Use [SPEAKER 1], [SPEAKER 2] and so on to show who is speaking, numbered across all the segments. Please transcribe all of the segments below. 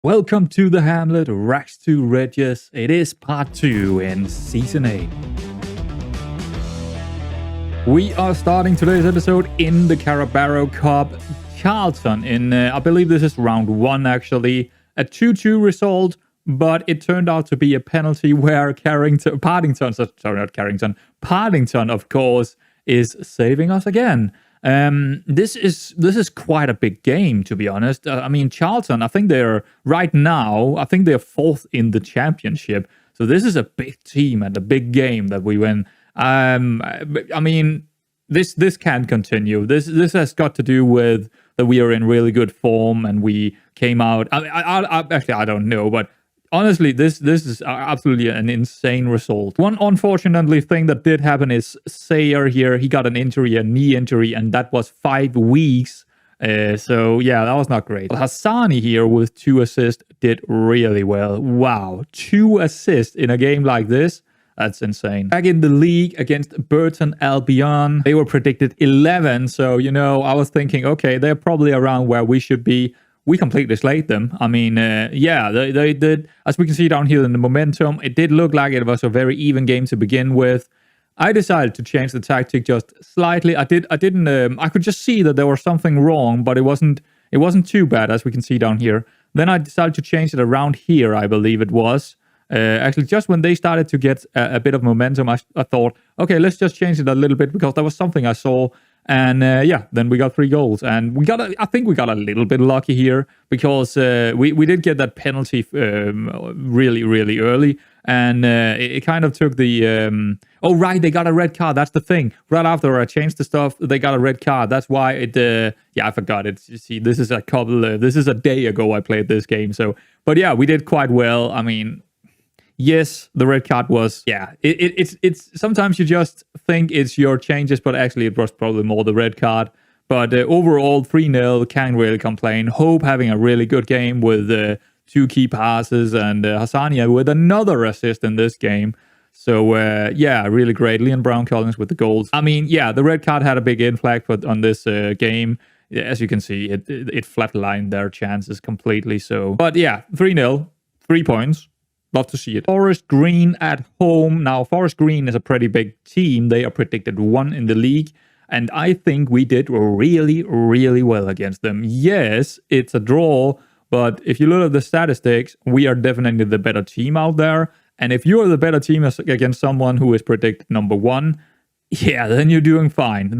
[SPEAKER 1] Welcome to the Hamlet, Rags to Riches. It is part 2 in Season 8. We are starting today's episode in the Carabao Cup. Charlton in, I believe this is round 1 actually. A 2-2 result, but it turned out to be a penalty where Partington, of course, is saving us again. This is quite a big game, to be honest. I mean, Charlton, I think they're 4th in the championship. So this is a big team and a big game that we win. I mean, this can't continue. This has got to do with that we are in really good form and we came out. I don't know, but honestly, this is absolutely an insane result. One unfortunately thing that did happen is Sayer here, he got an injury, a knee injury, and that was 5 weeks. So yeah, that was not great. Hassani here with 2 assists did really well. Wow, 2 assists in a game like this. That's insane. Back in the league against Burton Albion, they were predicted 11. So, I was thinking, okay, they're probably around where we should be. We completely slayed them. I mean, they did. As we can see down here in the momentum, it did look like it was a very even game to begin with. I decided to change the tactic just slightly. I could just see that there was something wrong, but it wasn't too bad, as we can see down here. Then I decided to change it around here, I believe it was. Actually, just when they started to get a bit of momentum, I thought, okay, let's just change it a little bit because there was something I saw. And then we got 3 goals, and I think we got a little bit lucky here because we did get that penalty really, really early, and it kind of took the oh right, they got a red card. That's the thing. Right after I changed the stuff, they got a red card. That's why it. I forgot it. You see, this is a day ago I played this game. So, but yeah, we did quite well. I mean. Yes, the red card was, it's sometimes you just think it's your changes, but actually it was probably more the red card. But overall, 3-0, can't really complain. Hope having a really good game with 2 key passes and Hassania with another assist in this game. So, really great. Leon Brown-Collins with the goals. I mean, the red card had a big impact on this game. As you can see, it flatlined their chances completely. So, but 3-0, 3 points. Love to see it. Forest Green at home. Now, Forest Green is a pretty big team. They are predicted 1 in the league. And I think we did really, really well against them. Yes, it's a draw. But if you look at the statistics, we are definitely the better team out there. And if you're the better team against someone who is predicted number 1, then you're doing fine.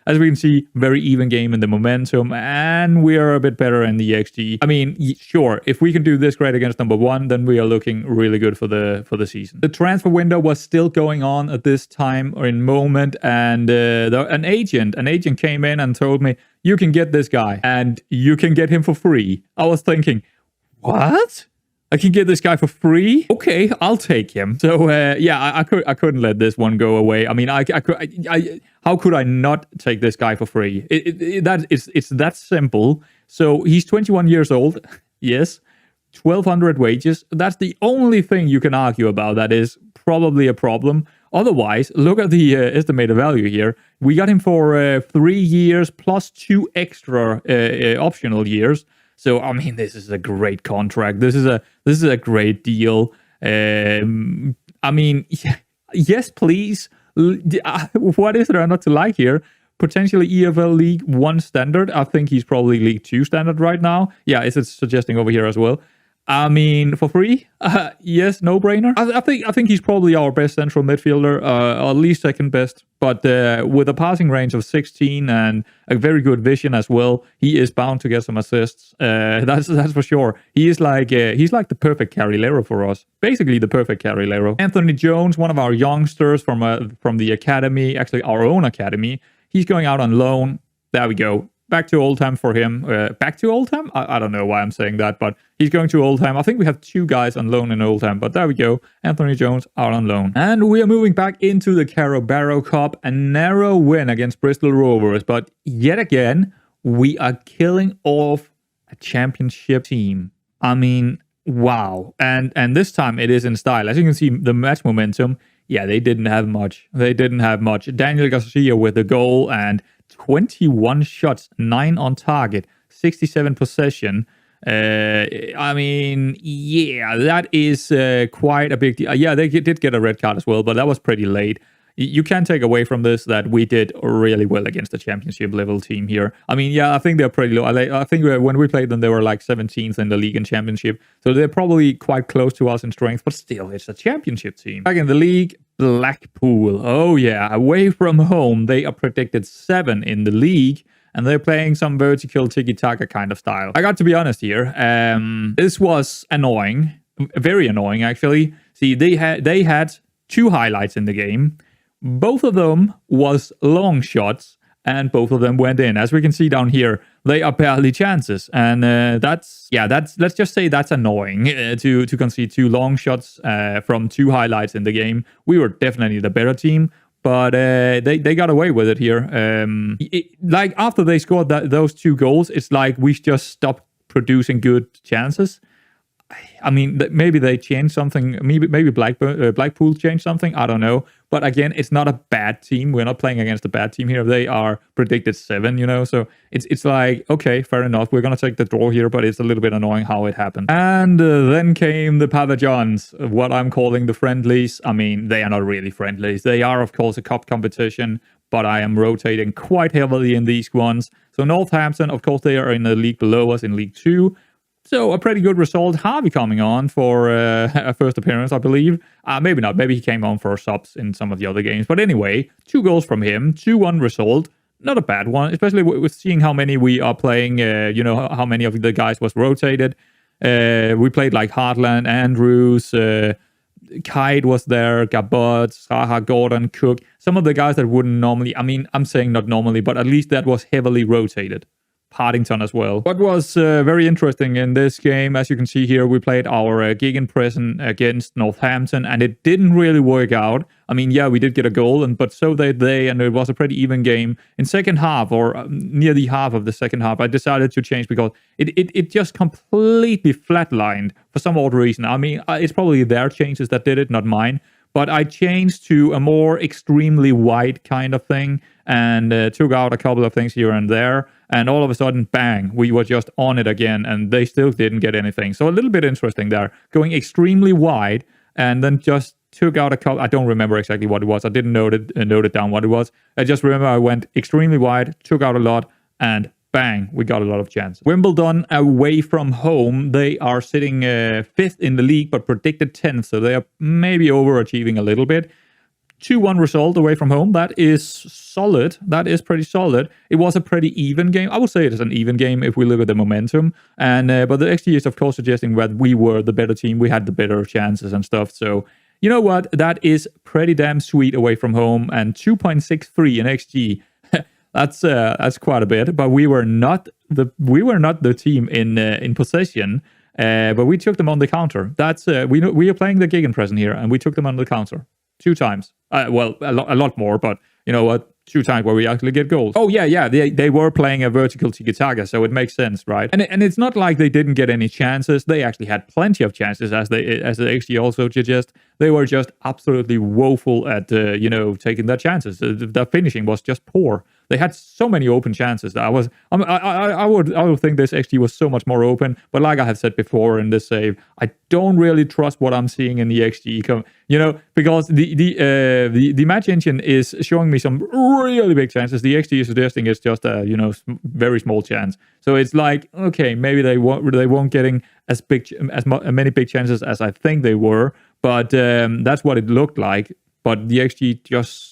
[SPEAKER 1] As we can see, very even game in the momentum, and we are a bit better in the XG. I mean, sure, if we can do this great against number 1, then we are looking really good for the season. The transfer window was still going on at this time or in moment, and an agent came in and told me, you can get this guy, and you can get him for free. I was thinking, what? I can get this guy for free? Okay, I'll take him. So, I couldn't let this one go away. I mean, how could I not take this guy for free? It's that simple. So, he's 21 years old. Yes. 1,200 wages. That's the only thing you can argue about. That is probably a problem. Otherwise, look at the estimated value here. We got him for 3 years plus 2 extra optional years. So, I mean, this is a great contract. This is a great deal. I mean, yes, please. What is there not to like here? Potentially EFL League 1 standard. I think he's probably League 2 standard right now. Yeah, it's suggesting over here as well. I mean, for free? Yes, no-brainer. I think he's probably our best central midfielder, or at least second best. But with a passing range of 16 and a very good vision as well, he is bound to get some assists. That's for sure. He's like the perfect Carrilero for us. Basically, the perfect Carrilero. Anthony Jones, one of our youngsters from the academy, actually our own academy. He's going out on loan. There we go. Back to Oldham for him. Back to Oldham? I don't know why I'm saying that, but he's going to Oldham. I think we have 2 guys on loan in Oldham, but there we go. Anthony Jones out on loan. And we are moving back into the Carabao Cup. A narrow win against Bristol Rovers, but yet again, we are killing off a championship team. I mean, wow. And this time it is in style. As you can see, the match momentum, they didn't have much. Daniel Garcia with the goal and 21 shots, 9 on target, 67 possession. I mean, yeah, that is quite a big deal. Yeah, they did get a red card as well, but that was pretty late. You can take away from this that we did really well against the championship level team here. I mean, yeah, I think they're pretty low. I think when we played them, they were like 17th in the league and championship. So they're probably quite close to us in strength, but still, it's a championship team. Back in the league, Blackpool. Oh, yeah, away from home, they are predicted 7 in the league. And they're playing some vertical tiki-taka kind of style. I got to be honest here. This was annoying. Very annoying, actually. See, they had 2 highlights in the game. Both of them was long shots, and both of them went in. As we can see down here, they are barely chances. And let's just say that's annoying to concede 2 long shots from 2 highlights in the game. We were definitely the better team. But they got away with it here. Like after they scored those 2 goals, it's like we just stopped producing good chances. I mean, maybe they changed something. Maybe Blackpool changed something. I don't know. But again, it's not a bad team. We're not playing against a bad team here. They are predicted 7, So it's like, okay, fair enough. We're going to take the draw here, but it's a little bit annoying how it happened. And then came the pavilions, what I'm calling the friendlies. I mean, they are not really friendlies. They are, of course, a cup competition, but I am rotating quite heavily in these ones. So Northampton, of course, they are in the league below us in League 2. So a pretty good result. Harvey coming on for a first appearance, I believe. Maybe not. Maybe he came on for subs in some of the other games. But anyway, 2 goals from him. 2-1 result. Not a bad one, especially with seeing how many we are playing. How many of the guys was rotated. We played like Heartland, Andrews, Kite was there, Gabot, Saha, Gordon, Cook. Some of the guys that wouldn't normally, I mean, I'm saying not normally, but at least that was heavily rotated. Partington as well. What was very interesting in this game, as you can see here, we played our gegenpressing against Northampton, and it didn't really work out. I mean, yeah, we did get a goal, but so did they, and it was a pretty even game. In second half, or near the half of the second half, I decided to change because it just completely flatlined for some odd reason. I mean, it's probably their changes that did it, not mine. But I changed to a more extremely wide kind of thing and took out a couple of things here and there. And all of a sudden, bang, we were just on it again, and they still didn't get anything. So a little bit interesting there. Going extremely wide and then just took out a couple. I don't remember exactly what it was. I didn't note it down what it was. I just remember I went extremely wide, took out a lot, and bang, we got a lot of chances. Wimbledon away from home. They are sitting 5th in the league, but predicted 10th. So they are maybe overachieving a little bit. 2-1 result away from home. That is solid. That is pretty solid. It was a pretty even game. I would say it is an even game if we look at the momentum. And but the XG is, of course, suggesting that we were the better team. We had the better chances and stuff. So you know what? That is pretty damn sweet away from home. And 2.63 in XG. That's quite a bit, but we were not the team in possession, but we took them on the counter. That's we are playing the gegenpressing here, and we took them on the counter 2 times. Well, a lot more, but you know what? 2 times where we actually get goals. Oh yeah, they were playing a vertical tiki-taka, so it makes sense, right? And it's not like they didn't get any chances. They actually had plenty of chances, as the XG also suggests. They were just absolutely woeful at taking their chances. Their finishing was just poor. They had so many open chances. I would think this XG was so much more open. But like I have said before in this save, I don't really trust what I'm seeing in the XG. Because the match engine is showing me some really big chances. The XG is suggesting it's just a very small chance. So it's like, okay, maybe they won't getting as many big chances as I think they were. But that's what it looked like. But the XG just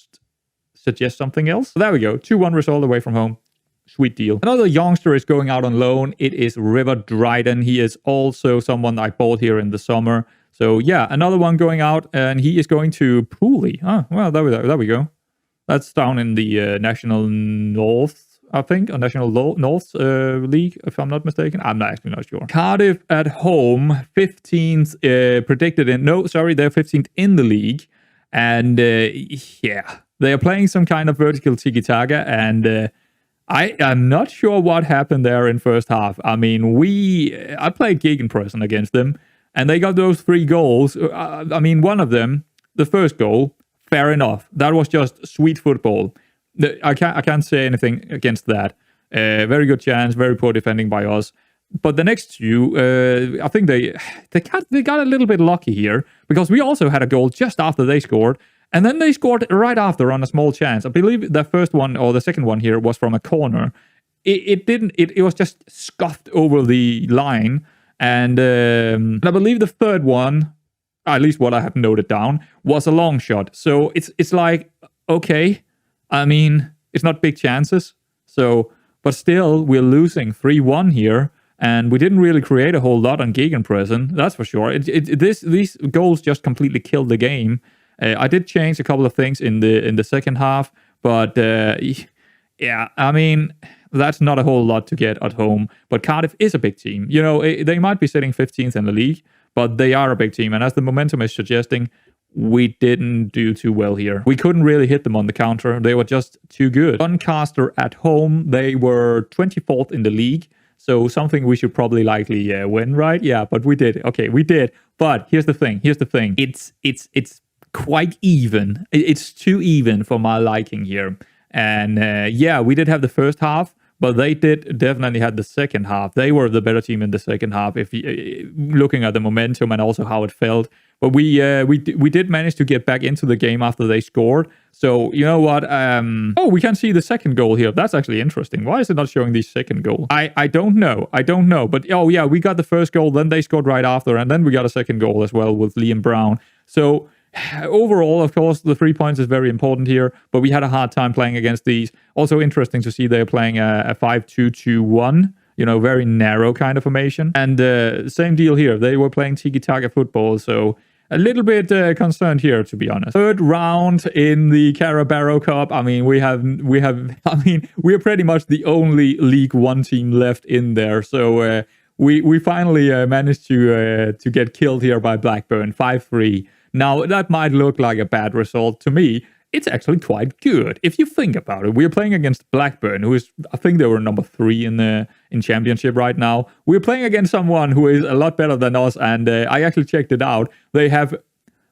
[SPEAKER 1] suggests something else. So there we go. 2-1 result away from home. Sweet deal. Another youngster is going out on loan. It is River Dryden. He is also someone I bought here in the summer. So yeah, another one going out, and he is going to Pooley. Oh, well, there we go. That's down in the National North, I think, or National North League, if I'm not mistaken. I'm actually not sure. Cardiff at home, 15th predicted in. No, sorry, they're 15th in the league. And yeah, they are playing some kind of vertical tiki-taka, and I am not sure what happened there in first half. I mean, I played gegenpressing against them, and they got those 3 goals. I mean, one of them, the first goal, fair enough. That was just sweet football. I can't say anything against that. Very good chance, very poor defending by us. But the next two, I think they got a little bit lucky here, because we also had a goal just after they scored, and then they scored right after on a small chance. I believe the first one or the second one here was from a corner. It was just scuffed over the line, and I believe the third one, at least what I have noted down, was a long shot. So it's like, okay, I mean, it's not big chances. So, but still, we're losing 3-1 here, and we didn't really create a whole lot on gegenpressing, that's for sure. These goals just completely killed the game. I did change a couple of things in the second half, but yeah, I mean, that's not a whole lot to get at home. But Cardiff is a big team. You know, they might be sitting 15th in the league, but they are a big team. And as the momentum is suggesting, we didn't do too well here. We couldn't really hit them on the counter. They were just too good. Doncaster at home, they were 24th in the league. So something we should probably likely win, right? Yeah, but we did. Okay, we did. But here's the thing. It's quite even. It's too even for my liking here. And yeah, we did have the first half, but they did definitely have the second half. They were the better team in the second half, if looking at the momentum and also how it felt. But we did manage to get back into the game after they scored. So you know what? Oh, we can see the second goal here. That's actually interesting. Why is it not showing the second goal? I don't know. But oh yeah, we got the first goal, then they scored right after, and then we got a second goal as well with Liam Brown. So overall, of course, the 3 points is very important here, but we had a hard time playing against these. Also interesting to see they're playing a 5-2-2-1, you know, very narrow kind of formation. And same deal here. They were playing tiki-taka football, so a little bit concerned here, to be honest. Third round in the Carabao Cup. I mean, we're pretty much the only League One team left in there. So we finally managed to get killed here by Blackburn, 5-3. Now, that might look like a bad result. To me, it's actually quite good. If you think about it, we're playing against Blackburn, who is, I think they were number 3 in Championship right now. We're playing against someone who is a lot better than us, and I actually checked it out. They have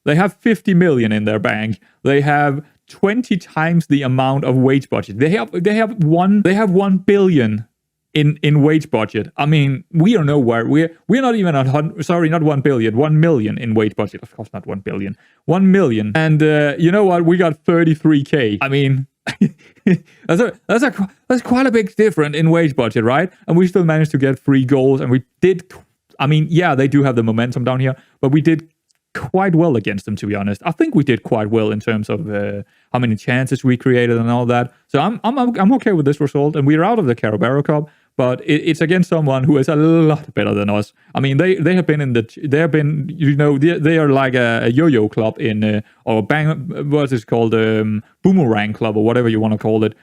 [SPEAKER 1] 50 million in their bank. They have 20 times the amount of wage budget. They have 1 billion in wage budget. I mean, we are nowhere. We're not even at not 1 billion, 1 million in wage budget. Of course, not 1 billion, 1 million. And you know what? We got 33k. I mean, that's quite a big difference in wage budget, right? And we still managed to get 3 goals, and we did. I mean, yeah, they do have the momentum down here, but we did quite well against them, to be honest. I think we did quite well in terms of how many chances we created and all that. So I'm okay with this result, and we're out of the Carabao Cup. But it's against someone who is a lot better than us. I mean, they have been you know, they are like a yo-yo club in or what is it called, boomerang club or whatever you want to call it,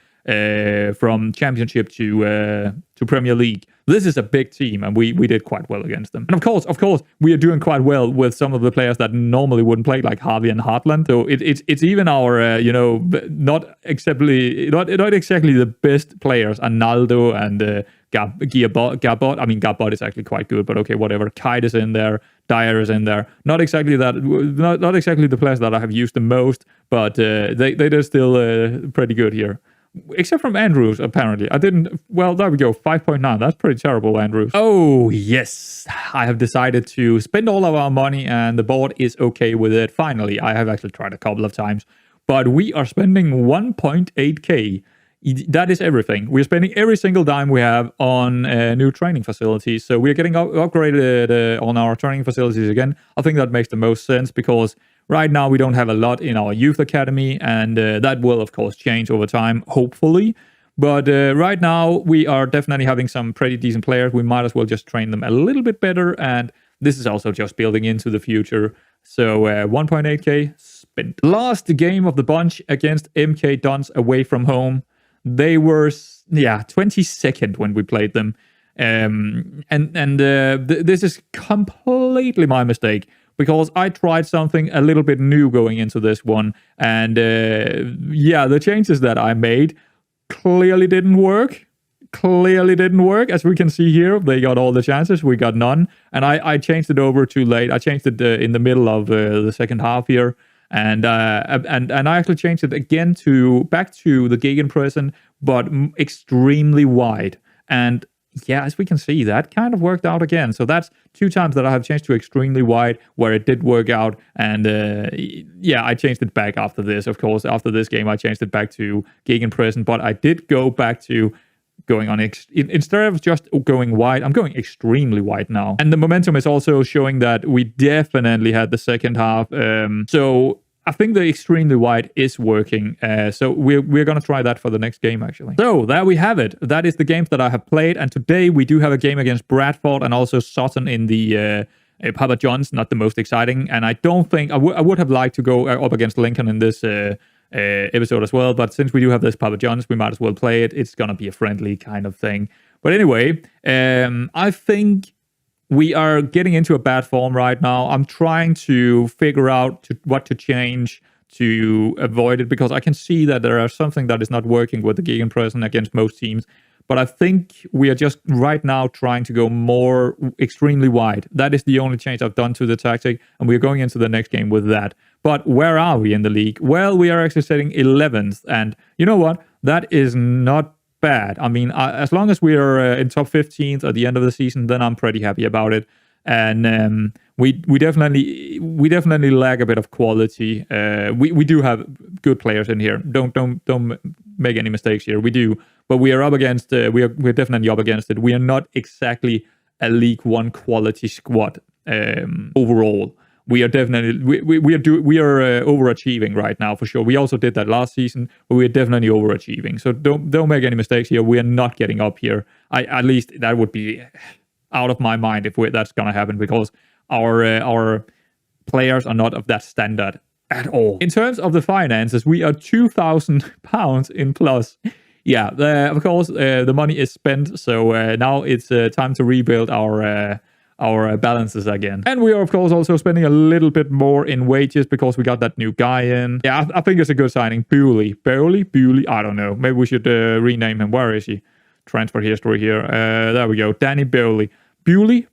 [SPEAKER 1] from Championship to Premier League. This is a big team, and we did quite well against them. And of course, we are doing quite well with some of the players that normally wouldn't play, like Harvey and Hartland. So it's even our you know, not exactly the best players, Arnaldo and Gabot. I mean, Gabot is actually quite good, but okay, whatever. Kite is in there, Dyer is in there. Not exactly the players that I have used the most, but they're still pretty good here. Except from Andrews, apparently. Well, there we go, 5.9. That's pretty terrible, Andrews. Oh, yes. I have decided to spend all of our money, and the board is okay with it. Finally, I have actually tried a couple of times. But we are spending 1.8k. That is everything. We're spending every single dime we have on new training facilities. So we're getting upgraded on our training facilities again. I think that makes the most sense, because right now we don't have a lot in our youth academy, and that will, of course, change over time, hopefully. But right now we are definitely having some pretty decent players. We might as well just train them a little bit better, and this is also just building into the future. So 1.8k spent. Last game of the bunch against MK Dons away from home. They were, 22nd when we played them. This is completely my mistake, because I tried something a little bit new going into this one. And the changes that I made clearly didn't work. As we can see here, they got all the chances, we got none. And I changed it over too late. I changed it in the middle of the second half here. And I actually changed it again back to the gegenpressing, but extremely wide. And yeah, as we can see, that kind of worked out again. So that's 2 times that I have changed to extremely wide where it did work out. And yeah, I changed it back after this. Of course, after this game, I changed it back to gegenpressing, but I did go back to going on instead of just going wide, I'm going extremely wide now. And the momentum is also showing that we definitely had the second half. So I think the extremely wide is working. So we're going to try that for the next game, actually. So there we have it. That is the games that I have played. And today we do have a game against Bradford and also Sutton in the Papa John's. Not the most exciting. And I don't think I would have liked to go up against Lincoln in this episode as well, but since we do have this Papa John's, we might as well play it. It's gonna be a friendly kind of thing. But anyway, I think we are getting into a bad form right now. I'm trying to figure out what to change to avoid it, because I can see that there is something that is not working with the gegenpressing against most teams. But I think we are just right now trying to go more extremely wide. That is the only change I've done to the tactic, and we're going into the next game with that. But where are we in the league? Well, we are actually sitting 11th, and you know what? That is not bad. I mean, as long as we are in top 15th at the end of the season, then I'm pretty happy about it. And we definitely lack a bit of quality. We do have good players in here. Don't make any mistakes here. We do, but we are up against. We're definitely up against it. We are not exactly a League One quality squad overall. We are definitely we are overachieving right now for sure. We also did that last season, but we are definitely overachieving. So don't make any mistakes here. We are not getting up here. At least that would be out of my mind if that's gonna happen, because our players are not of that standard at all. In terms of the finances, we are £2,000 in plus. Yeah, of course the money is spent, so now it's time to rebuild our balances again. And we are, of course, also spending a little bit more in wages because we got that new guy in. Yeah, I think it's a good signing. Bewley, I don't know. Maybe we should rename him. Where is he? Transfer history here. There we go. Danny Bewley. Bewley?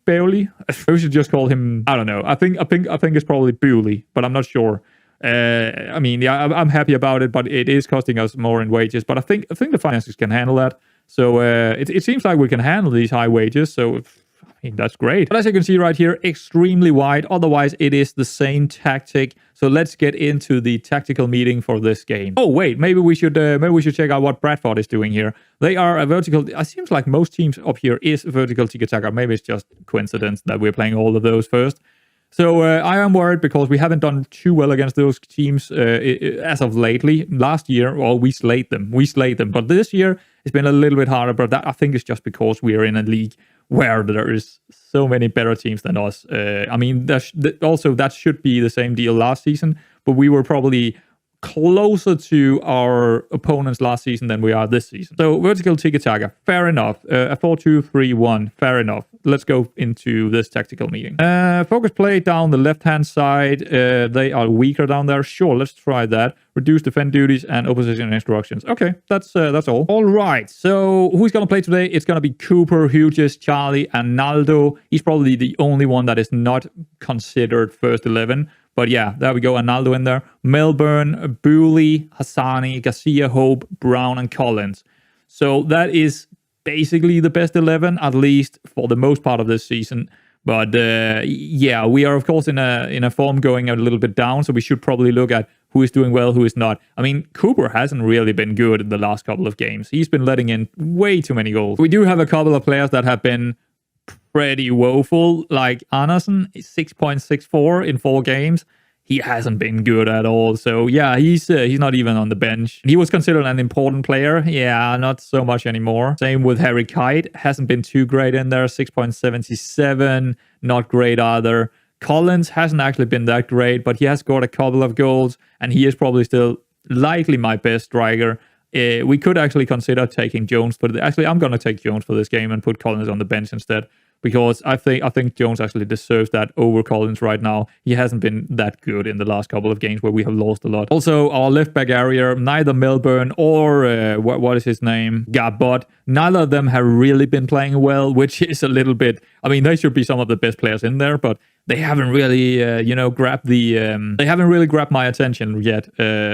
[SPEAKER 1] We should just call him, I don't know. I think it's probably Bewley, but I'm not sure. I mean, yeah, I'm happy about it, but it is costing us more in wages. But I think the finances can handle that. So it seems like we can handle these high wages. So that's great. But as you can see right here, extremely wide. Otherwise, it is the same tactic. So let's get into the tactical meeting for this game. Oh wait, maybe we should check out what Bradford is doing here. They are a vertical. It seems like most teams up here is vertical tiki-taka. Maybe it's just coincidence that we're playing all of those first. So I am worried because we haven't done too well against those teams as of lately. Last year, well, we slayed them. But this year, it's been a little bit harder. But that, I think, is just because we are in a league where there is so many better teams than us. I mean, that should be the same deal last season, but we were probably closer to our opponents last season than we are this season. So vertical tiki-taka, fair enough. A 4-2-3-1, fair enough. Let's go into this tactical meeting. Focus play down the left-hand side. They are weaker down there. Sure, let's try that. Reduce defend duties and opposition instructions. Okay, that's all. All right, so who's going to play today? It's going to be Cooper, Hughes, Charlie, and Naldo. He's probably the only one that is not considered first 11. But yeah, there we go. Arnaldo in there. Melbourne, Bewley, Hassani, Garcia, Hope, Brown, and Collins. So that is basically the best 11, at least for the most part of this season. But yeah, we are, of course, in a form going a little bit down. So we should probably look at who is doing well, who is not. I mean, Cooper hasn't really been good in the last couple of games. He's been letting in way too many goals. We do have a couple of players that have been pretty woeful, like Anderson, 6.64 in 4 games. He hasn't been good at all. So yeah, he's not even on the bench. He was considered an important player. Yeah, not so much anymore. Same with Harry Kite. Hasn't been too great in there. 6.77. Not great either. Collins hasn't actually been that great, but he has scored a couple of goals, and he is probably still likely my best striker. We could actually consider taking Jones for actually, I'm going to take Jones for this game and put Collins on the bench instead, because I think Jones actually deserves that over Collins right now. He hasn't been that good in the last couple of games where we have lost a lot. Also, our left back area, neither Melbourne or what is his name, Gabot, neither of them have really been playing well, which is a little bit. I mean, they should be some of the best players in there, but they haven't really, grabbed they haven't really grabbed my attention yet,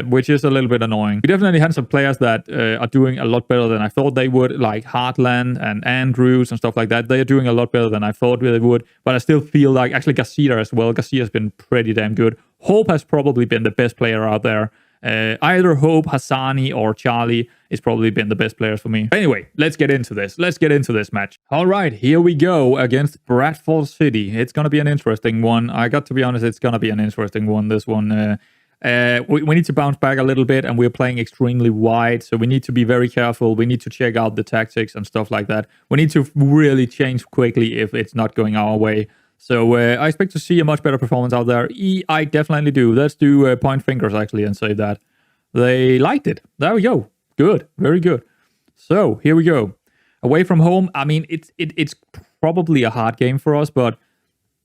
[SPEAKER 1] which is a little bit annoying. We definitely had some players that are doing a lot better than I thought they would, like Heartland and Andrews and stuff like that. They are doing a lot better than I thought they would, but I still feel like, actually Garcia as well. Garcia has been pretty damn good. Hope has probably been the best player out there. Either Hope, Hassani, or Charlie has probably been the best players for me. Anyway, let's get into this. Let's get into this match. All right, here we go against Bradford City. It's going to be an interesting one. I got to be honest, it's going to be an interesting one, this one. We need to bounce back a little bit, and we're playing extremely wide, so we need to be very careful. We need to check out the tactics and stuff like that. We need to really change quickly if it's not going our way. So I expect to see a much better performance out there. I definitely do. Let's do point fingers, actually, and say that. They liked it. There we go. Good. Very good. So here we go. Away from home, I mean, it's probably a hard game for us, but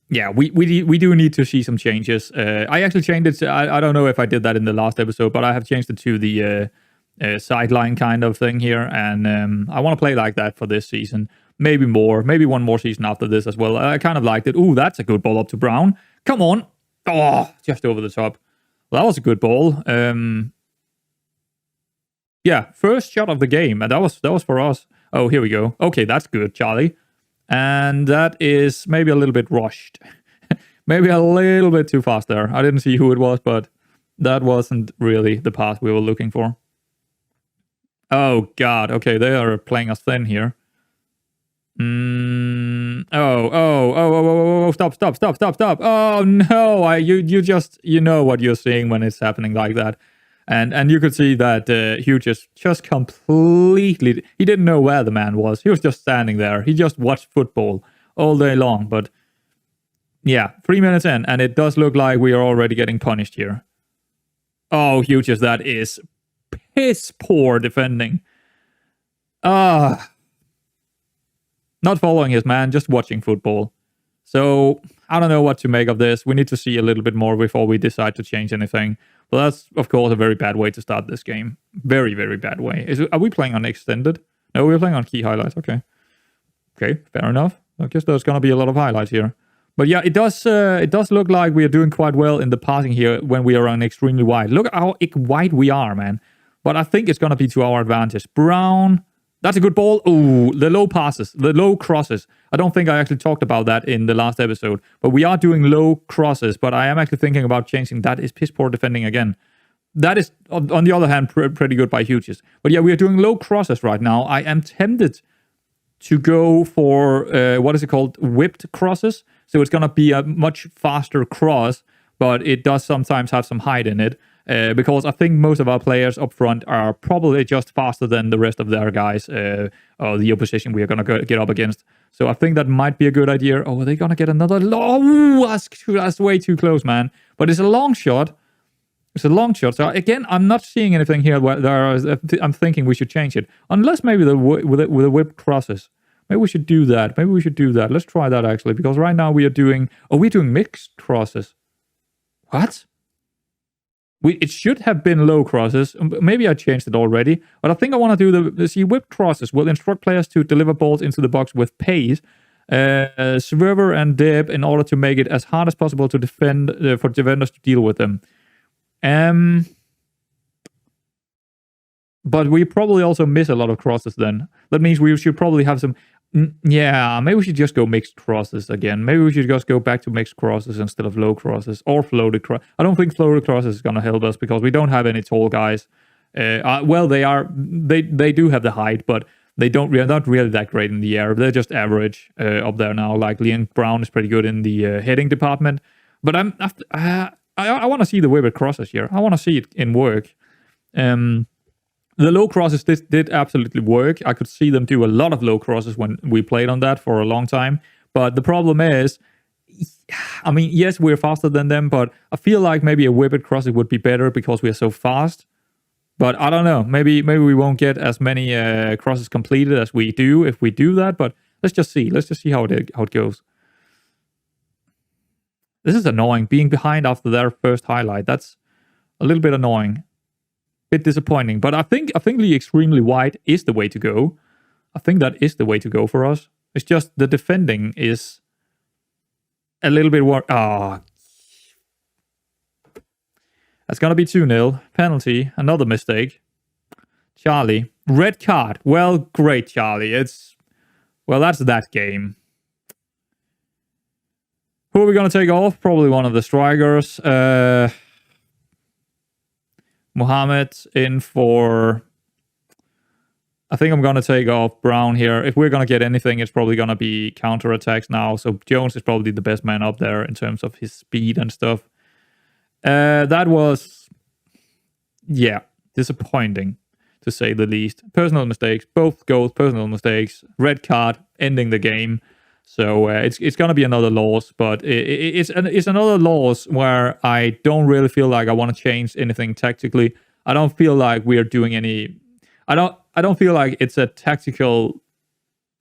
[SPEAKER 1] yeah, we do need to see some changes. I actually changed it. I don't know if I did that in the last episode, but I have changed it to the sideline kind of thing here, and I want to play like that for this season. Maybe more. Maybe one more season after this as well. I kind of liked it. Ooh, that's a good ball up to Brown. Come on. Oh, just over the top. Well, that was a good ball. Yeah, first shot of the game, and that was for us. Oh, here we go. Okay, that's good, Charlie. And that is maybe a little bit rushed. Maybe a little bit too fast there. I didn't see who it was, but that wasn't really the path we were looking for. Oh, God. Okay, they are playing us thin here. Stop. Oh, no. You just, you know what you're seeing when it's happening like that. And you could see that Hugh just completely... He didn't know where the man was. He was just standing there. He just watched football all day long. But yeah, 3 minutes in, and it does look like we are already getting punished here. Oh, Hugh, that is piss poor defending. Not following his man, just watching football. So, I don't know what to make of this. We need to see a little bit more before we decide to change anything. Well, that's, of course, a very bad way to start this game. Very, very bad way. Are we playing on extended? No, we're playing on key highlights. Okay, fair enough. I guess there's going to be a lot of highlights here. But yeah, it does look like we are doing quite well in the passing here when we are on extremely wide. Look how wide we are, man. But I think it's going to be to our advantage. Brown... That's a good ball. Ooh, the low passes, the low crosses. I don't think I actually talked about that in the last episode, but we are doing low crosses, but I am actually thinking about changing. That is piss poor defending again. That is, on the other hand, pretty good by Hughes. But yeah, we are doing low crosses right now. I am tempted to go for, what is it called? Whipped crosses. So it's going to be a much faster cross, but it does sometimes have some height in it. Because I think most of our players up front are probably just faster than the rest of their guys, or the opposition we are going to get up against. So I think that might be a good idea. Oh, are they going to get another? Oh, that's way too close, man. But it's a long shot. It's a long shot. So again, I'm not seeing anything here where I'm thinking we should change it. Unless maybe with the whip crosses. Maybe we should do that. Let's try that actually. Because right now we're doing mixed crosses. What? It should have been low crosses. Maybe I changed it already. But I think I want to do the whipped crosses. Will instruct players to deliver balls into the box with pace, swerver and dip in order to make it as hard as possible to defend for defenders to deal with them. But we probably also miss a lot of crosses then. That means we should probably have some... Yeah, maybe we should just go mixed crosses again. Maybe we should just go back to mixed crosses instead of low crosses or floated crosses. I don't think floated crosses is going to help us because we don't have any tall guys. Well, they do have the height, but they're not really that great in the air. They're just average up there now. Like Liam Brown is pretty good in the heading department. But I want to see the whipped crosses here. I want to see it in work. The low crosses did absolutely work. I could see them do a lot of low crosses when we played on that for a long time. But the problem is, I mean, yes, we're faster than them, but I feel like maybe a whipped crossing would be better because we are so fast. But I don't know. Maybe we won't get as many crosses completed as we do if we do that. But let's just see. Let's just see how it goes. This is annoying. Being behind after their first highlight. That's a little bit annoying. Bit disappointing, but I think the extremely wide is the way to go. I think that is the way to go for us. It's just the defending is a little bit more. Oh, that's gonna be 2-0 penalty. Another mistake. Charlie, red card. Well, great, Charlie. That's that game. Who are we gonna take off? Probably one of the strikers. Mohammed in for... I think I'm going to take off Brown here. If we're going to get anything, it's probably going to be counterattacks now. So Jones is probably the best man up there in terms of his speed and stuff. That was, disappointing, to say the least. Personal mistakes. Both goals, personal mistakes. Red card, ending the game. So it's going to be another loss. But it's another loss where I don't really feel like I want to change anything tactically. I don't feel like we're doing any... I don't feel like it's a tactical,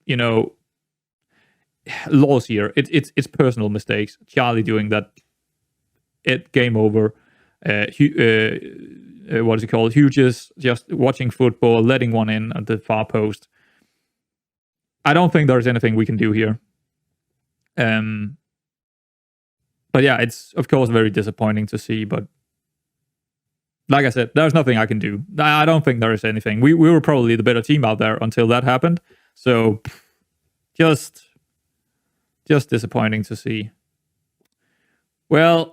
[SPEAKER 1] loss here. It's personal mistakes. Charlie doing that. Game over. What is it called? Hughes just watching football, letting one in at the far post. I don't think there's anything we can do here. But yeah, it's of course very disappointing to see, but like I said, there's nothing I can do. I don't think there is anything. We were probably the better team out there until that happened. So just disappointing to see. Well,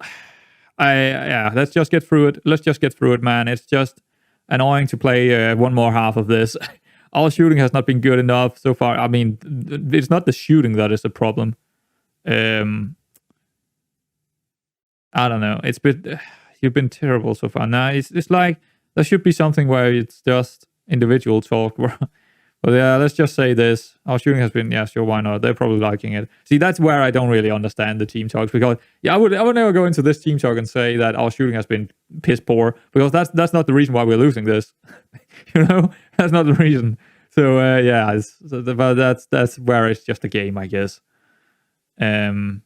[SPEAKER 1] let's just get through it. Let's just get through it, man. It's just annoying to play one more half of this. Our shooting has not been good enough so far. I mean, it's not the shooting that is the problem. I don't know. You've been terrible so far. Now it's like there should be something where it's just individual talk. But yeah, let's just say this. Our shooting has been, yeah, sure, why not? They're probably liking it. See, that's where I don't really understand the team talks, because I would never go into this team talk and say that our shooting has been piss poor, because that's not the reason why we're losing this. That's not the reason. So that's where it's just a game, I guess. Yeah.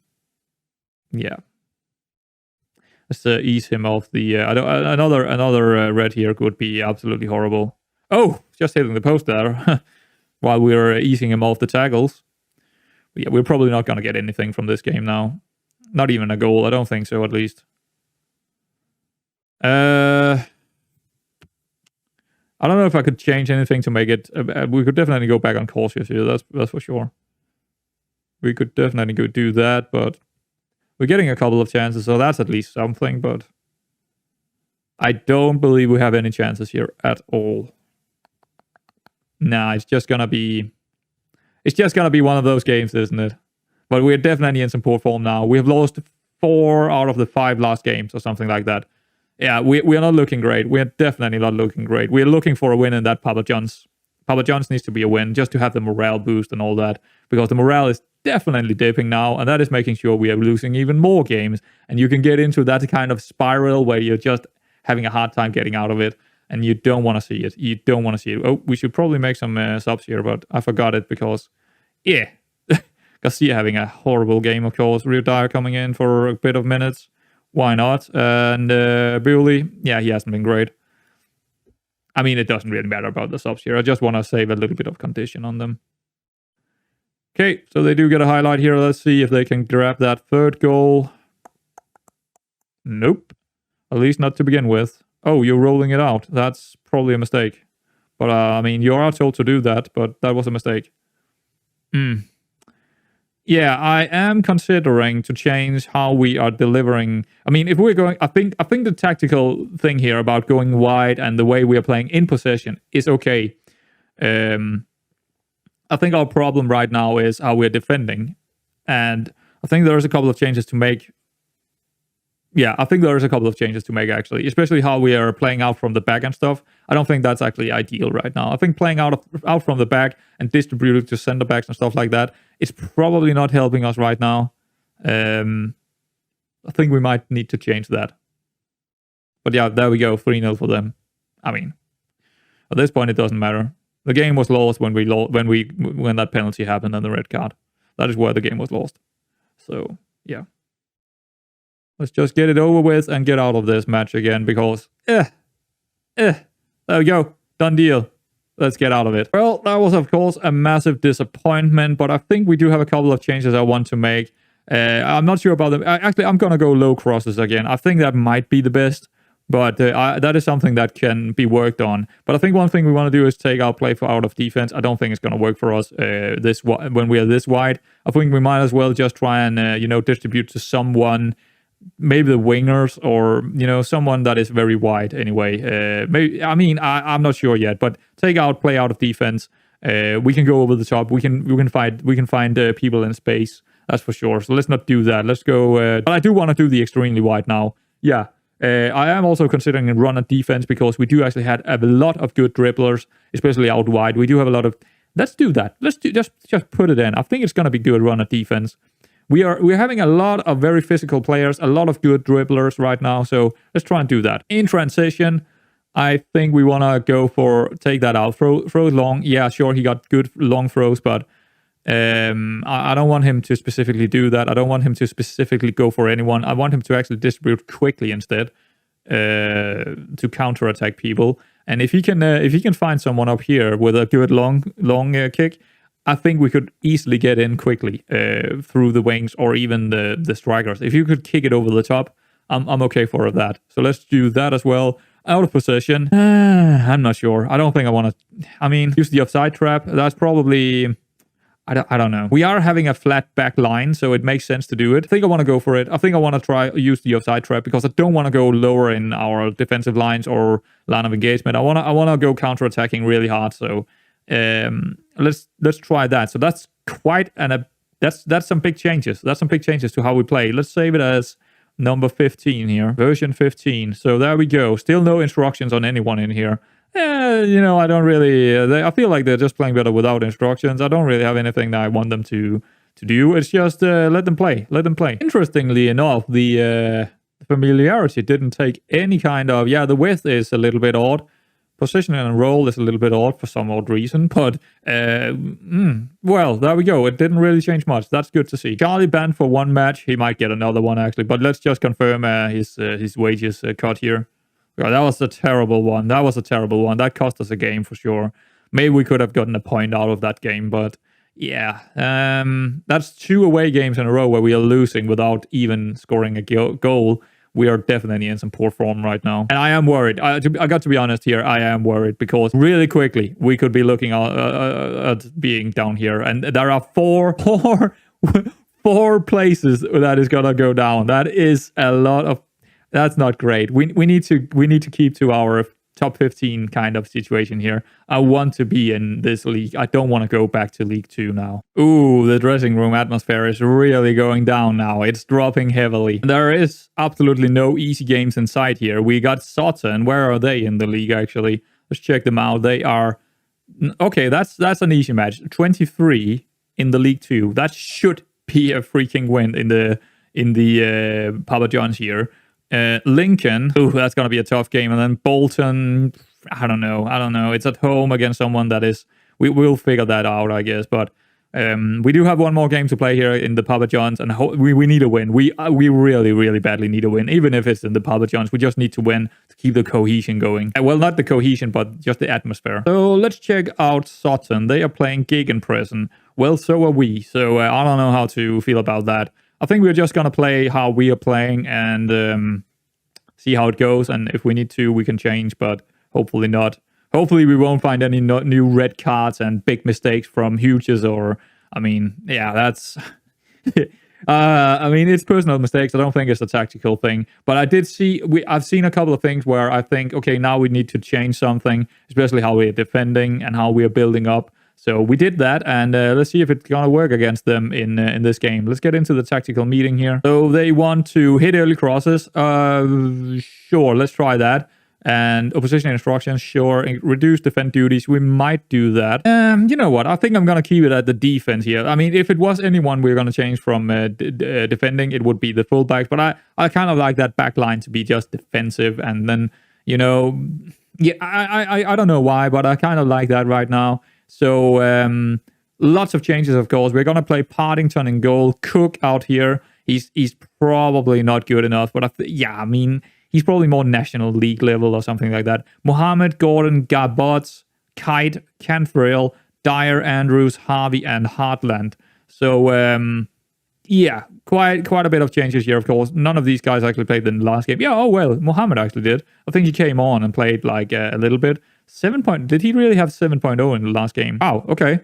[SPEAKER 1] Let's ease him off the... another red here could be absolutely horrible. Oh, just hitting the post there while we're easing him off the tackles. But yeah, we're probably not going to get anything from this game now. Not even a goal. I don't think so, at least. I don't know if I could change anything to make it... we could definitely go back on cautious here. That's for sure. We could definitely go do that, but... We're getting a couple of chances, so that's at least something, but I don't believe we have any chances here at all. Nah, it's just gonna be one of those games, isn't it? But we're definitely in some poor form now. We have lost 4 out of the 5 last games or something like that. Yeah, we're not looking great. We're definitely not looking great. We're looking for a win in that Papa John's. Papa John's needs to be a win just to have the morale boost and all that, because the morale is definitely dipping now, and that is making sure we are losing even more games, and you can get into that kind of spiral where you're just having a hard time getting out of it, and you don't want to see it. Oh, we should probably make some subs here, but I forgot it because, yeah, Garcia having a horrible game, of course. Rio Dyer coming in for a bit of minutes. Why not? And Bewley, yeah, he hasn't been great. I mean, it doesn't really matter about the subs here. I just want to save a little bit of condition on them. Okay, so they do get a highlight here. Let's see if they can grab that third goal. Nope. At least not to begin with. Oh, you're rolling it out. That's probably a mistake. But, I mean, you are told to do that, but that was a mistake. Yeah, I am considering to change how we are delivering. I mean, if we're going... I think the tactical thing here about going wide and the way we are playing in possession is okay. I think our problem right now is how we're defending. And I think there's a couple of changes to make. Yeah, I think there's a couple of changes to make, actually. Especially how we are playing out from the back and stuff. I don't think that's actually ideal right now. I think playing out from the back and distributing to center backs and stuff like that is probably not helping us right now. I think we might need to change that. But yeah, there we go. 3-0 for them. I mean, at this point, it doesn't matter. The game was lost when that penalty happened and the red card. That is where the game was lost. So, yeah. Let's just get it over with and get out of this match again, because, there we go. Done deal. Let's get out of it. Well, that was, of course, a massive disappointment, but I think we do have a couple of changes I want to make. I'm not sure about them. Actually, I'm going to go low crosses again. I think that might be the best, but that is something that can be worked on. But I think one thing we want to do is take our play for out of defense. I don't think it's going to work for us when we are this wide. I think we might as well just try and distribute to someone, maybe the wingers, or someone that is very wide anyway. I'm not sure yet, but take out play out of defense. We can go over the top. We can find people in space. That's for sure. So let's not do that. Let's go. But I do want to do the extremely wide now. Yeah. I am also considering a run at defense because we do actually have a lot of good dribblers, especially out wide. We do have a lot of. Let's do that. Just put it in. I think it's gonna be good run at defense. We're having a lot of very physical players, a lot of good dribblers right now. So let's try and do that. In transition, I think we wanna go for take that out. Throw long. Yeah, sure, he got good long throws, but I don't want him to specifically do that. I don't want him to specifically go for anyone. I want him to actually distribute quickly instead to counterattack people. And if he can find someone up here with a good long kick, I think we could easily get in quickly through the wings or even the strikers. If you could kick it over the top, I'm okay for that. So let's do that as well. Out of possession, I'm not sure. I don't think I want to. Use the offside trap. That's probably. I don't know. We are having a flat back line, so it makes sense to do it. I think I want to go for it. I think I want to try use the offside trap because I don't want to go lower in our defensive lines or line of engagement. I want to go counter-attacking really hard. So let's try that. So that's quite that's some big changes. That's some big changes to how we play. Let's save it as number 15 here, version 15. So there we go. Still no instructions on anyone in here. I don't really. I feel like they're just playing better without instructions. I don't really have anything that I want them to do. It's just let them play. Let them play. Interestingly enough, the familiarity didn't take any kind of. Yeah, the width is a little bit odd. Position and roll is a little bit odd for some odd reason. But well, there we go. It didn't really change much. That's good to see. Charlie banned for one match. He might get another one actually. But let's just confirm his wages cut here. God, that was a terrible one. That cost us a game for sure. Maybe we could have gotten a point out of that game, but yeah. That's 2 away games in a row where we are losing without even scoring a goal. We are definitely in some poor form right now. And I am worried. I got to be honest here. I am worried because really quickly we could be looking at being down here. And there are four places that is going to go down. That is a lot of. That's not great. We need to keep to our top 15 kind of situation here. I want to be in this league. I don't want to go back to League 2 now. Ooh, the dressing room atmosphere is really going down now. It's dropping heavily. There is absolutely no easy games in sight here. We got Sutton. Where are they in the league actually? Let's check them out. They are okay. That's an easy match. 23 in the League 2. That should be a freaking win in the Papa John's here. Lincoln, that's going to be a tough game. And then Bolton, I don't know. It's at home against someone that is, we'll figure that out, I guess. But we do have one more game to play here in the Papa John's, and we need a win. We really, really badly need a win, even if it's in the Papa John's. We just need to win to keep the cohesion going. Well, not the cohesion, but just the atmosphere. So let's check out Sutton. They are playing Gegenpressing. Well, so are we. So I don't know how to feel about that. I think we're just going to play how we are playing and see how it goes. And if we need to, we can change, but hopefully not. Hopefully we won't find any new red cards and big mistakes from Hughes or, that's... it's personal mistakes. I don't think it's a tactical thing. But I did see... I've seen a couple of things where I think, okay, now we need to change something, especially how we're defending and how we are building up. So we did that, and let's see if it's going to work against them in this game. Let's get into the tactical meeting here. So they want to hit early crosses. Sure, let's try that. And opposition instructions, sure. Reduce defend duties. We might do that. You know what? I think I'm going to keep it at the defense here. I mean, if it was anyone we're going to change from defending, it would be the fullbacks. But I kind of like that back line to be just defensive. And then, I don't know why, but I kind of like that right now. So lots of changes, of course. We're going to play Partington in goal. Cook out here. He's probably not good enough. But he's probably more National League level or something like that. Mohammed, Gordon, Gabot, Kite, Canthrill, Dyer, Andrews, Harvey, and Hartland. So, yeah, quite a bit of changes here, of course. None of these guys actually played in the last game. Yeah, oh well, Mohammed actually did. I think he came on and played like a little bit. 7 point. Did he really have 7.0 in the last game? Wow, okay.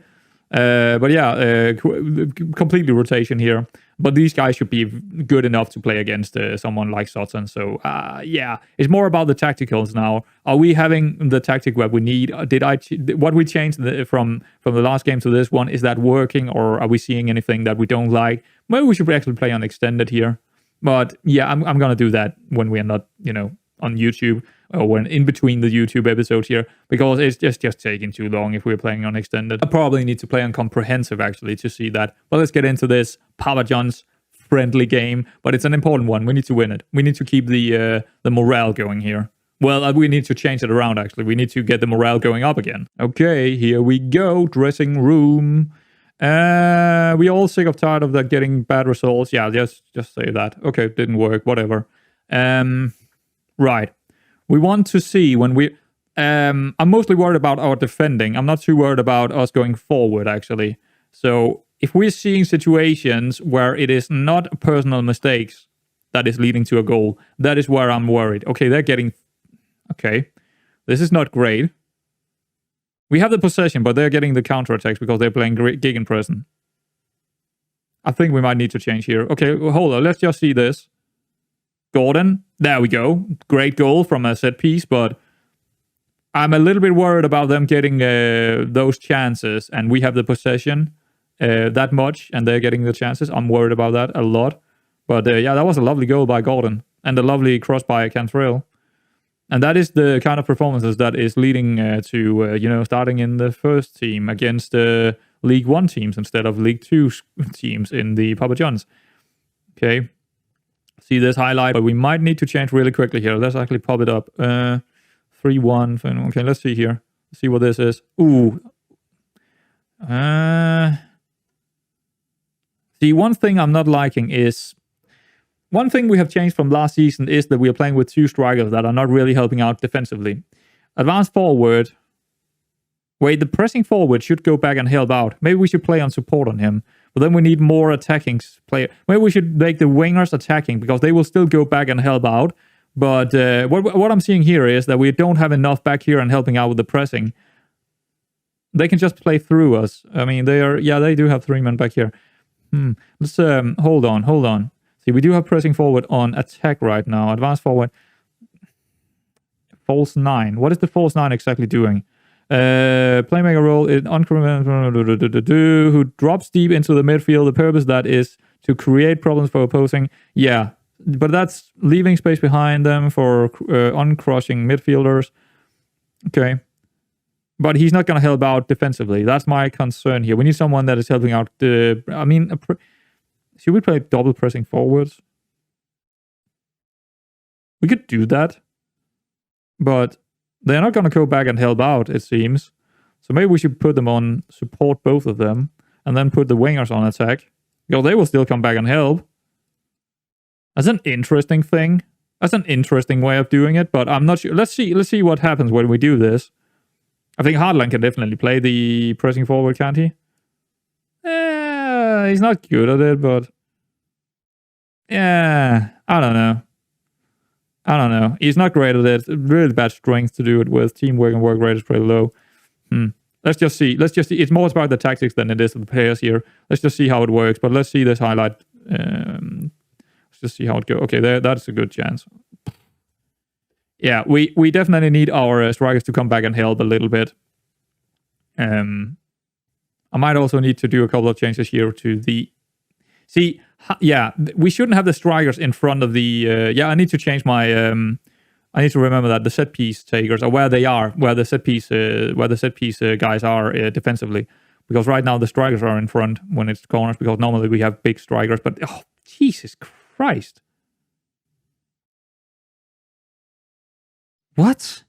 [SPEAKER 1] But yeah, completely rotation here. But these guys should be good enough to play against someone like Sutton. So yeah, it's more about the tacticals now. Are we having the tactic that we need? What we changed from the last game to this one, is that working, or are we seeing anything that we don't like? Maybe we should actually play on extended here. But yeah, I'm gonna do that when we are not, on YouTube, or when in between the YouTube episodes here, because it's just taking too long if we're playing on extended. I probably need to play on comprehensive actually to see that. But let's get into this Papa John's friendly game, but it's an important one. We need to win it. We need to keep the morale going here. Well, we need to change it around actually. We need to get the morale going up again. Okay, here we go. Dressing room. We all sick of tired of that getting bad results. Yeah, just say that. Okay, didn't work. Whatever. Right. We want to see when we... I'm mostly worried about our defending. I'm not too worried about us going forward, actually. So, if we're seeing situations where it is not personal mistakes that is leading to a goal, that is where I'm worried. Okay, they're getting... Okay. This is not great. We have the possession, but they're getting the counterattacks because they're playing gegenpressing. I think we might need to change here. Okay, hold on. Let's just see this. Gordon, there we go. Great goal from a set piece, but I'm a little bit worried about them getting those chances, and we have the possession that much, and they're getting the chances. I'm worried about that a lot. But yeah, that was a lovely goal by Gordon, and a lovely cross by Cantrell. And that is the kind of performances that is leading to, starting in the first team against League 1 teams instead of League 2 teams in the Papa John's. Okay. See this highlight, but we might need to change really quickly here. Let's actually pop it up. 3-1. Okay, let's see here. Let's see what this is. Ooh. See, one thing I'm not liking is... One thing we have changed from last season is that we are playing with two strikers that are not really helping out defensively. Advanced forward. Wait, the pressing forward should go back and help out. Maybe we should play on support on him. But then we need more attacking player. Maybe we should make the wingers attacking because they will still go back and help out. But what I'm seeing here is that we don't have enough back here and helping out with the pressing. They can just play through us. I mean, they do have 3 men back here. Let's hold on. See, we do have pressing forward on attack right now. Advanced forward. False 9. What is the false 9 exactly doing? Playmaker role in who drops deep into the midfield. The purpose that is to create problems for opposing. Yeah, but that's leaving space behind them for uncrossing midfielders. Okay. But he's not going to help out defensively. That's my concern here. We need someone that is helping out. Should we play double pressing forwards? We could do that. But they're not going to go back and help out, it seems. So maybe we should put them on support, both of them. And then put the wingers on attack. Because they will still come back and help. That's an interesting thing. That's an interesting way of doing it. But I'm not sure. Let's see what happens when we do this. I think Hardline can definitely play the pressing forward, can't he? He's not good at it, but... Yeah, I don't know. He's not great at it. Really bad strength to do it with. Teamwork and work rate is pretty low. Let's just see. It's more about the tactics than it is the players here. Let's just see how it works. But let's see this highlight. Let's just see how it goes. Okay, that's a good chance. Yeah, we definitely need our strikers to come back and help a little bit. I might also need to do a couple of changes here to the... See, yeah, we shouldn't have the strikers in front of the... I need to change my... I need to remember that the set piece takers are where they are, where the set piece guys are defensively. Because right now the strikers are in front when it's corners, because normally we have big strikers. But, oh, Jesus Christ. What?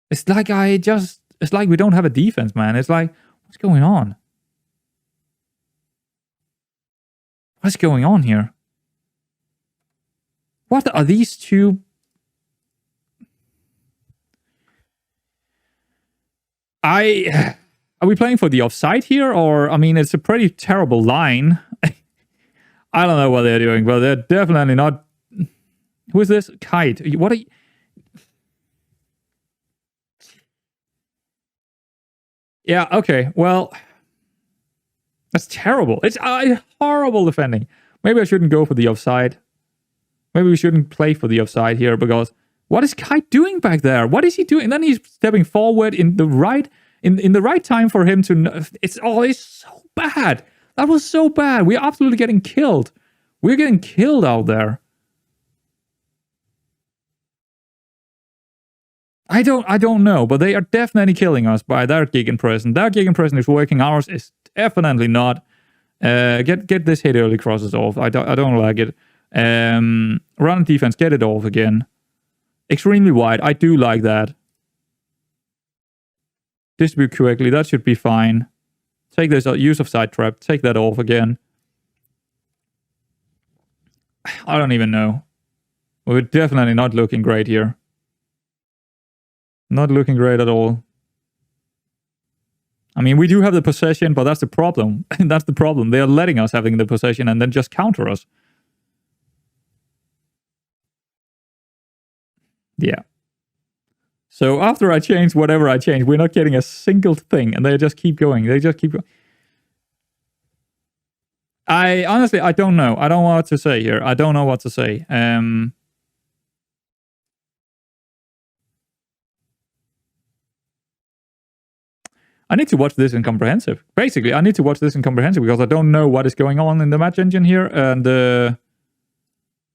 [SPEAKER 1] It's like it's like we don't have a defense, man. It's like, what's going on? What's going on here? What are these two? Are we playing for the offside here? Or, I mean, it's a pretty terrible line. I don't know what they're doing, but they're definitely not... Who is this? Kite. What are you... Yeah, okay, well... That's terrible. It's horrible defending. Maybe I shouldn't go for the offside. Maybe we shouldn't play for the offside here, because... What is Kite doing back there? What is he doing? And then he's stepping forward in the right... In the right time for him to... It's so bad. That was so bad. We're absolutely getting killed. We're getting killed out there. I don't know, but they are definitely killing us by their gegenpressing. Their gegenpressing is working. Ours is definitely not. Get this hit early crosses off. I don't like it. Run defense, get it off again. Extremely wide. I do like that. Distribute correctly. That should be fine. Take this use of side trap. Take that off again. I don't even know. We're definitely not looking great here. Not looking great at all. I mean, we do have the possession, but that's the problem. That's the problem. They are letting us having the possession and then just counter us. Yeah. So after I change whatever I change, we're not getting a single thing, and they just keep going. They just keep going. I honestly, I don't know. I don't know what to say here. I don't know what to say. I need to watch this in comprehensive. Basically, I need to watch this in comprehensive because I don't know what is going on in the match engine here. And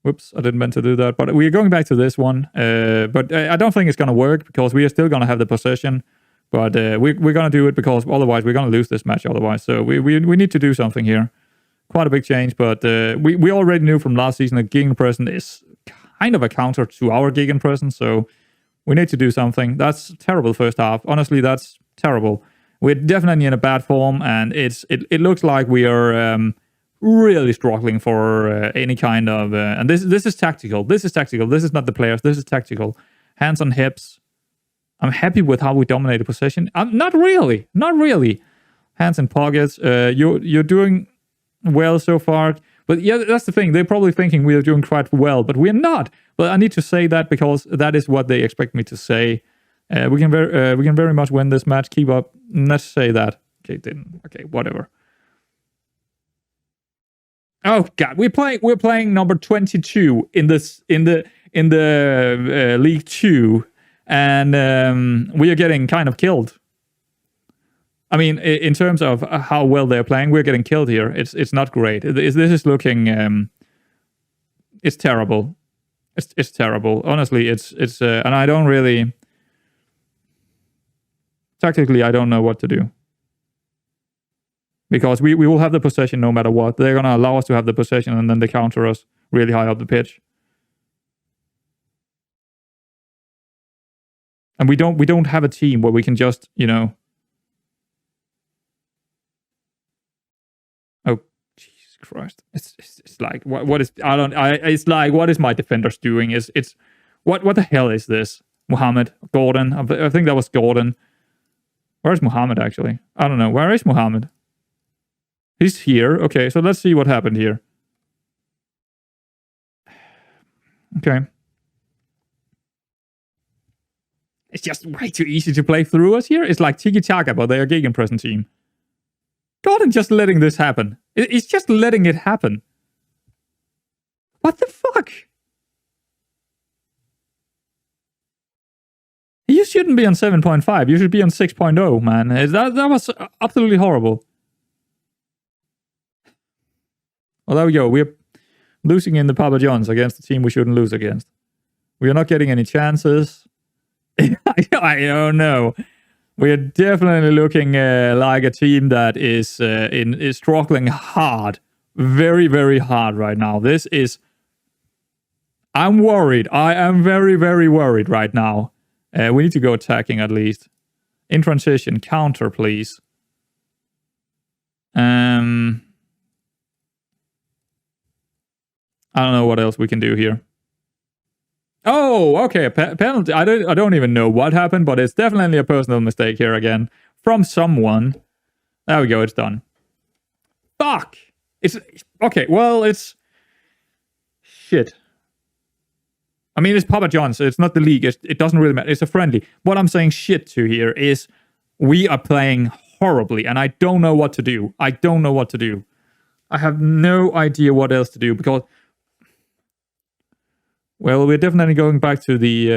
[SPEAKER 1] whoops, I didn't meant to do that. But we're going back to this one. But I don't think it's going to work because we are still going to have the possession. But we're going to do it because otherwise we're going to lose this match otherwise. So we need to do something here. Quite a big change, but we already knew from last season that gegenpressing is kind of a counter to our gegenpressing. So we need to do something. That's terrible first half. Honestly, that's terrible. We're definitely in a bad form, and it looks like we are really struggling for any kind of... and this is tactical. This is tactical. This is not the players. This is tactical. Hands on hips. I'm happy with how we dominate the possession. Not really. Not really. Hands in pockets. You're doing well so far. But yeah, that's the thing. They're probably thinking we are doing quite well, but we're not. But I need to say that because that is what they expect me to say. We can very much win this match. Keep up. Let's say that. Okay, didn't. Okay, whatever. Oh God, we're playing number 22 in the League 2, and we are getting kind of killed. I mean, in terms of how well they're playing, we're getting killed here. It's not great. This is looking. It's terrible. It's terrible. Honestly, it's and I don't really. Tactically, I don't know what to do. Because we will have the possession no matter what. They're going to allow us to have the possession and then they counter us really high up the pitch. And we don't have a team where we can just, you know... Oh, Jesus Christ. It's like, what is... It's like, what is my defenders doing? It's what the hell is this? Mohammed, Gordon. I think that was Gordon. Where's Mohammed, actually? I don't know. Where is Mohammed? He's here. Okay, so let's see what happened here. Okay. It's just way too easy to play through us here. It's like tiki-taka, but they're a gegenpressing team. Gordon just letting this happen. It's just letting it happen. What the fuck? You shouldn't be on 7.5. You should be on 6.0, man. That was absolutely horrible. Well, there we go. We're losing in the Papa John's against the team we shouldn't lose against. We are not getting any chances. I don't know. We are definitely looking like a team that is struggling hard. Very, very hard right now. This is... I'm worried. I am very, very worried right now. We need to go attacking at least. In transition, counter, please. I don't know what else we can do here. Oh, okay, penalty. I don't even know what happened, but it's definitely a personal mistake here again. From someone. There we go, it's done. Fuck! It's okay. Well, it's shit. I mean, it's Papa John's. So it's not the league. It doesn't really matter. It's a friendly. What I'm saying shit to here is we are playing horribly, and I don't know what to do. I don't know what to do. I have no idea what else to do because, well, we're definitely going back to the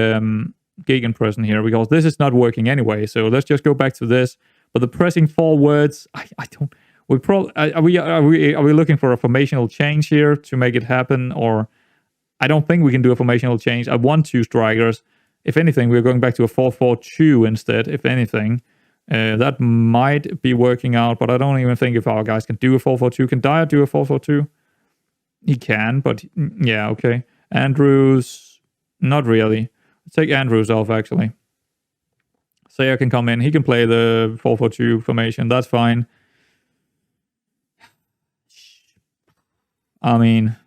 [SPEAKER 1] gegenpressing here because this is not working anyway. So let's just go back to this. But the pressing forwards, I don't. We probably are we looking for a formational change here to make it happen, or I don't think we can do a formational change. I want 2 strikers. If anything, we're going back to a 4-4-2 instead. If anything, that might be working out, but I don't even think if our guys can do a 4-4-2. Can Dyer do a 4-4-2? He can, but yeah, okay. Andrews, not really. Let's take Andrews off, actually. Sayer can come in. He can play the 4-4-2 formation. That's fine. I mean,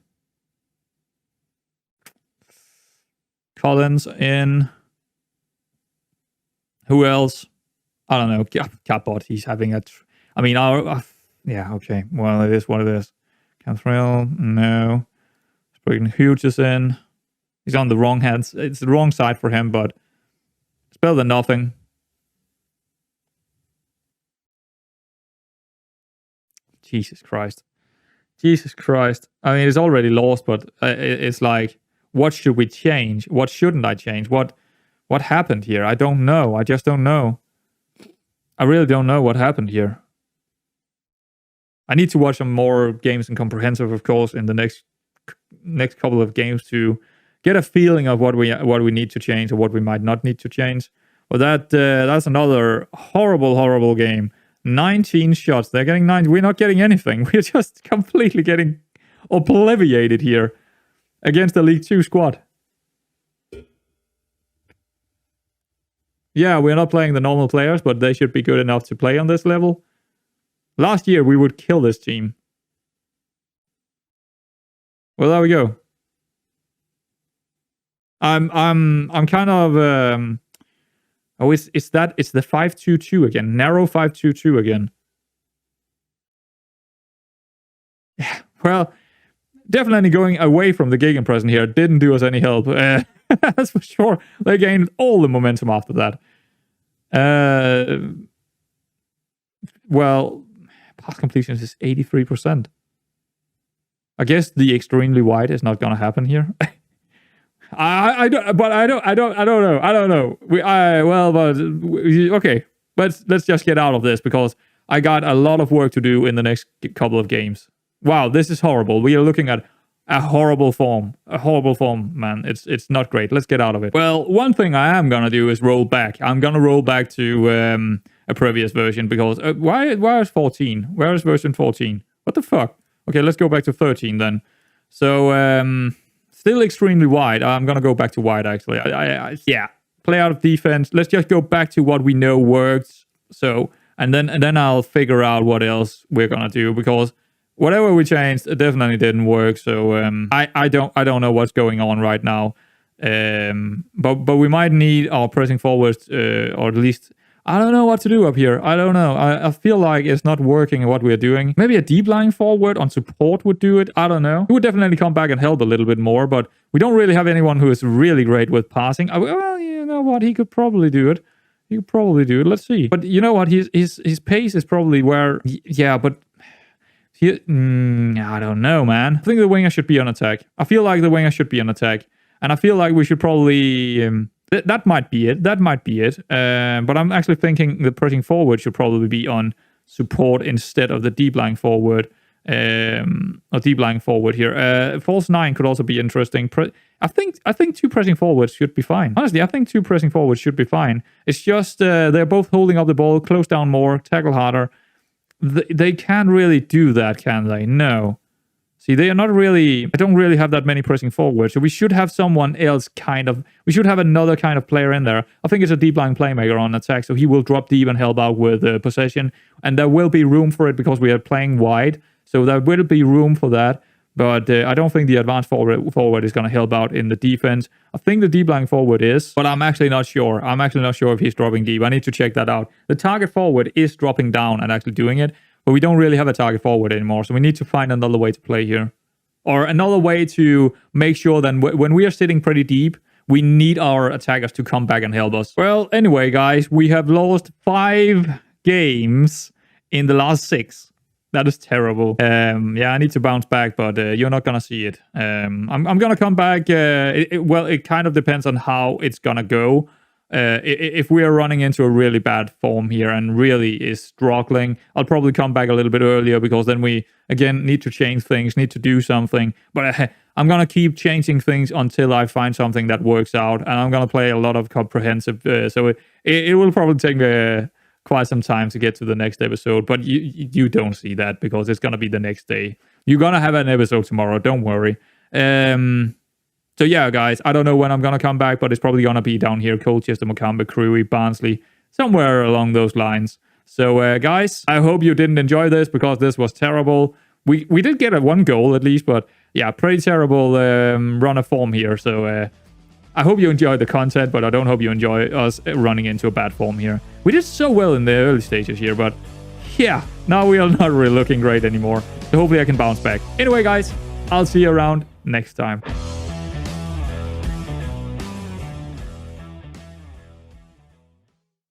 [SPEAKER 1] Collins in. Who else? I don't know. Catbot, he's having a... I mean, yeah, okay. Well, it is what it is. Canthrill, no. Spriggan Hughes is in. He's on the wrong hands. It's the wrong side for him, but it's better than nothing. Jesus Christ. Jesus Christ. I mean, it's already lost, but it's like, what should we change? What shouldn't I change? What happened here? I don't know. I just don't know. I really don't know what happened here. I need to watch some more games in comprehensive, of course, in the next couple of games to get a feeling of what we need to change or what we might not need to change. But that's another horrible game. 19 shots. They're getting 9. We're not getting anything. We're just completely getting obliterated here against the League 2 squad. Yeah, we're not playing the normal players, but they should be good enough to play on this level. Last year, we would kill this team. Well, there we go. I'm kind of oh, it's the 5-2-2 again. Narrow 5-2-2 again. Yeah, well, definitely going away from the gegenpressing here didn't do us any help. That's for sure. They gained all the momentum after that. Well, pass completion is 83%. I guess the extremely wide is not going to happen here. I don't know. Okay. Let's just get out of this because I got a lot of work to do in the next couple of games. Wow, this is horrible. We are looking at a horrible form, man. It's not great. Let's get out of it. Well, one thing I am gonna do is roll back. I'm gonna roll back to a previous version because why is 14? Where is version 14? What the fuck? Okay, let's go back to 13 then. So still extremely wide. I'm gonna go back to wide actually. Yeah, play out of defense. Let's just go back to what we know works. So and then I'll figure out what else we're gonna do because whatever we changed, it definitely didn't work. So I don't know what's going on right now. But we might need our pressing forwards, or at least I don't know what to do up here. I don't know. I feel like it's not working what we're doing. Maybe a deep lying forward on support would do it. I don't know. He would definitely come back and help a little bit more, but we don't really have anyone who is really great with passing. Well, you know what? He could probably do it. Let's see. But you know what? His pace is probably where. Yeah, but. I don't know, man. I think the winger should be on attack. I feel like the winger should be on attack. And I feel like we should probably... that might be it. But I'm actually thinking the pressing forward should probably be on support instead of the deep lying forward. Or deep lying forward here. False 9 could also be interesting. I think 2 pressing forwards should be fine. Honestly, I think 2 pressing forwards should be fine. It's just they're both holding up the ball, close down more, tackle harder. They can't really do that, can they? No. See, they are not really... I don't really have that many pressing forwards, so we should have someone else kind of... We should have another kind of player in there. I think it's a deep-lying playmaker on attack, so he will drop deep and help out with possession, and there will be room for it because we are playing wide, so there will be room for that, but I don't think the advanced forward is going to help out in the defense. I think the deep-lying forward is, but I'm actually not sure. I'm actually not sure if he's dropping deep. I need to check that out. The target forward is dropping down and actually doing it, but we don't really have a target forward anymore. So we need to find another way to play here. Or another way to make sure that when we are sitting pretty deep, we need our attackers to come back and help us. Well, anyway, guys, we have lost 5 games in the last 6. That is terrible. Yeah, I need to bounce back, but you're not gonna see it. I'm gonna come back. Well, it kind of depends on how it's gonna go. If we are running into a really bad form here and really is struggling, I'll probably come back a little bit earlier, because then we, again, need to change things, need to do something. But I'm gonna keep changing things until I find something that works out, and I'm gonna play a lot of comprehensive. So it will probably take quite some time to get to the next episode, but you don't see that because it's gonna be the next day. You're gonna have an episode tomorrow, don't worry. So yeah, guys, I don't know when I'm gonna come back, but it's probably gonna be down here, Colchester, Morecambe, Crewe, Barnsley, somewhere along those lines. So guys, I hope you didn't enjoy this, because this was terrible. We did get 1 goal at least, but yeah, pretty terrible run of form here. So I hope you enjoyed the content, but I don't hope you enjoy us running into a bad form here. We did so well in the early stages here, but yeah, now we are not really looking great anymore. So hopefully I can bounce back. Anyway, guys, I'll see you around next time.